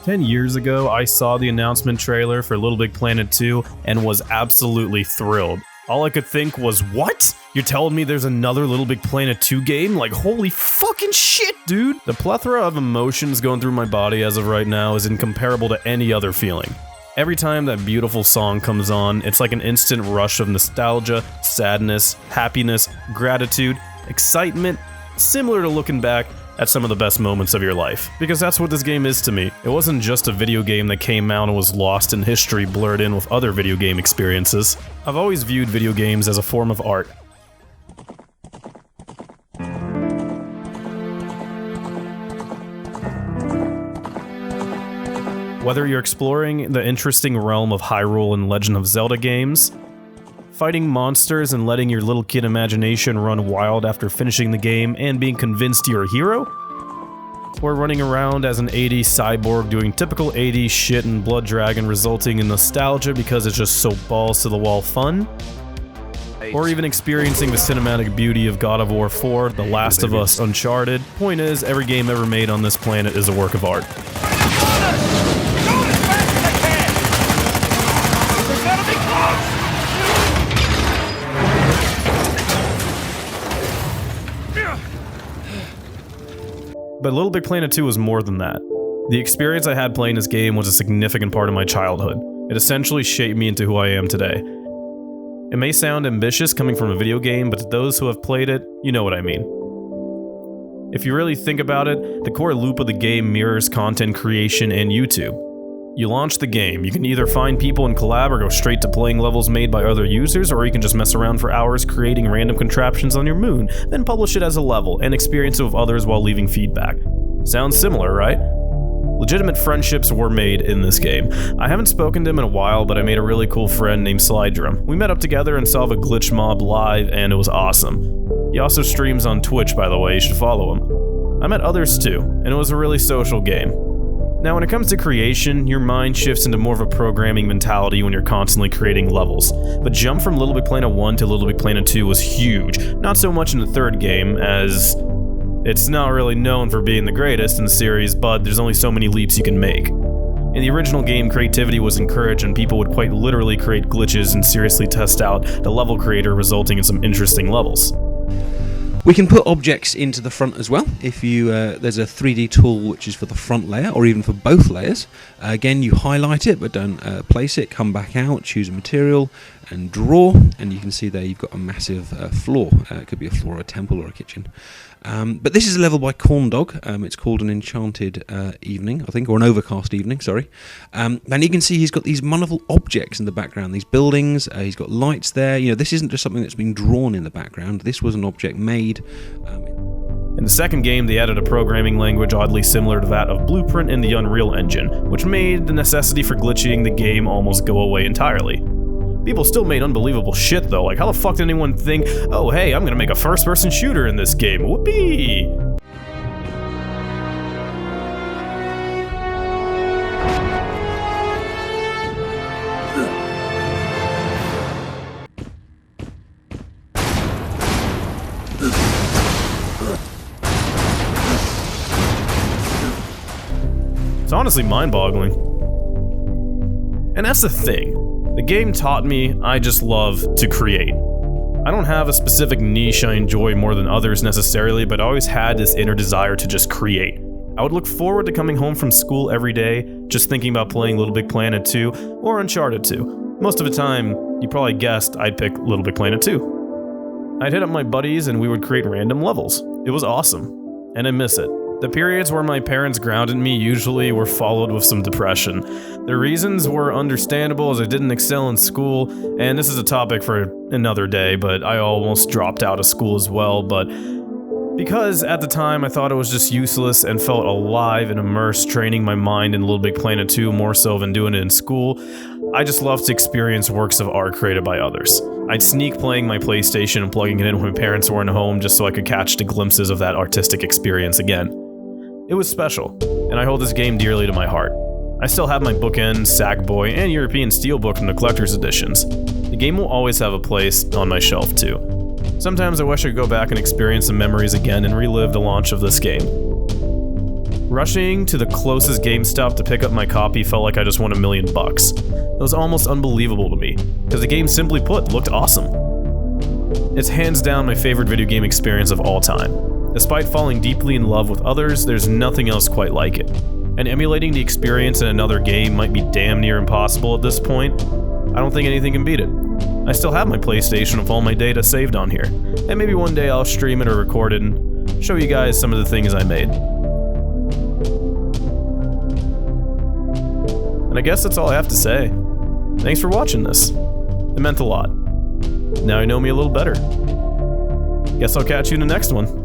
10 years ago, I saw the announcement trailer for LittleBigPlanet 2 and was absolutely thrilled. All I could think was, what? You're telling me there's another LittleBigPlanet 2 game? Like, holy fucking shit, dude! The plethora of emotions going through my body as of right now is incomparable to any other feeling. Every time that beautiful song comes on, it's like an instant rush of nostalgia, sadness, happiness, gratitude, excitement, similar to looking back at some of the best moments of your life. Because that's what this game is to me. It wasn't just a video game that came out and was lost in history blurred in with other video game experiences. I've always viewed video games as a form of art. Whether you're exploring the interesting realm of Hyrule and Legend of Zelda games, fighting monsters and letting your little kid imagination run wild after finishing the game and being convinced you're a hero, or running around as an 80s cyborg doing typical 80s shit and Blood Dragon resulting in nostalgia because it's just so balls to the wall fun, or even experiencing the cinematic beauty of God of War 4, The Last of Us, Uncharted. Point is, every game ever made on this planet is a work of art. But LittleBigPlanet 2 was more than that. The experience I had playing this game was a significant part of my childhood. It essentially shaped me into who I am today. It may sound ambitious coming from a video game, but to those who have played it, you know what I mean. If you really think about it, the core loop of the game mirrors content creation and YouTube. You launch the game, you can either find people and collab or go straight to playing levels made by other users, or you can just mess around for hours creating random contraptions on your moon, then publish it as a level and experience it with others while leaving feedback. Sounds similar, right? Legitimate friendships were made in this game. I haven't spoken to him in a while, but I made a really cool friend named Slydrum. We met up together and solved a glitch mob live, and it was awesome. He also streams on Twitch, by the way, you should follow him. I met others too, and it was a really social game. Now, when it comes to creation, your mind shifts into more of a programming mentality when you're constantly creating levels. The jump from LittleBigPlanet 1 to LittleBigPlanet 2 was huge, not so much in the third game, as it's not really known for being the greatest in the series, but there's only so many leaps you can make. In the original game, creativity was encouraged and people would quite literally create glitches and seriously test out the level creator, resulting in some interesting levels. We can put objects into the front as well. If you there's a 3D tool which is for the front layer or even for both layers. Again, you highlight it but don't place it. Come back out, choose a material and draw, and you can see there you've got a massive floor. It could be a floor, a temple or a kitchen. But this is a level by Corndog. It's called an enchanted evening, I think, or an overcast evening, sorry. And you can see he's got these wonderful objects in the background, these buildings, he's got lights there. You know, this isn't just something that's been drawn in the background, this was an object made. In the second game, they added a programming language oddly similar to that of Blueprint in the Unreal Engine, which made the necessity for glitching the game almost go away entirely. People still made unbelievable shit though, like how the fuck did anyone think, oh hey, I'm gonna make a first-person shooter in this game, whoopee! It's honestly mind-boggling. And that's the thing. The game taught me I just love to create. I don't have a specific niche I enjoy more than others necessarily, but I always had this inner desire to just create. I would look forward to coming home from school every day, just thinking about playing LittleBigPlanet 2 or Uncharted 2. Most of the time, you probably guessed I'd pick LittleBigPlanet 2. I'd hit up my buddies and we would create random levels. It was awesome, and I miss it. The periods where my parents grounded me usually were followed with some depression. The reasons were understandable as I didn't excel in school, and this is a topic for another day, but I almost dropped out of school as well, but because at the time I thought it was just useless and felt alive and immersed training my mind in LittleBigPlanet 2 more so than doing it in school, I just love to experience works of art created by others. I'd sneak playing my PlayStation and plugging it in when my parents weren't home just so I could catch the glimpses of that artistic experience again. It was special, and I hold this game dearly to my heart. I still have my bookend, Sackboy, and European Steelbook from the collector's editions. The game will always have a place on my shelf too. Sometimes I wish I could go back and experience the memories again and relive the launch of this game. Rushing to the closest GameStop to pick up my copy felt like I just won $1 million. It was almost unbelievable to me, because the game, simply put, looked awesome. It's hands down my favorite video game experience of all time. Despite falling deeply in love with others, there's nothing else quite like it. And emulating the experience in another game might be damn near impossible at this point. I don't think anything can beat it. I still have my PlayStation with all my data saved on here, and maybe one day I'll stream it or record it and show you guys some of the things I made. And I guess that's all I have to say. Thanks for watching this. It meant a lot. Now you know me a little better. Guess I'll catch you in the next one.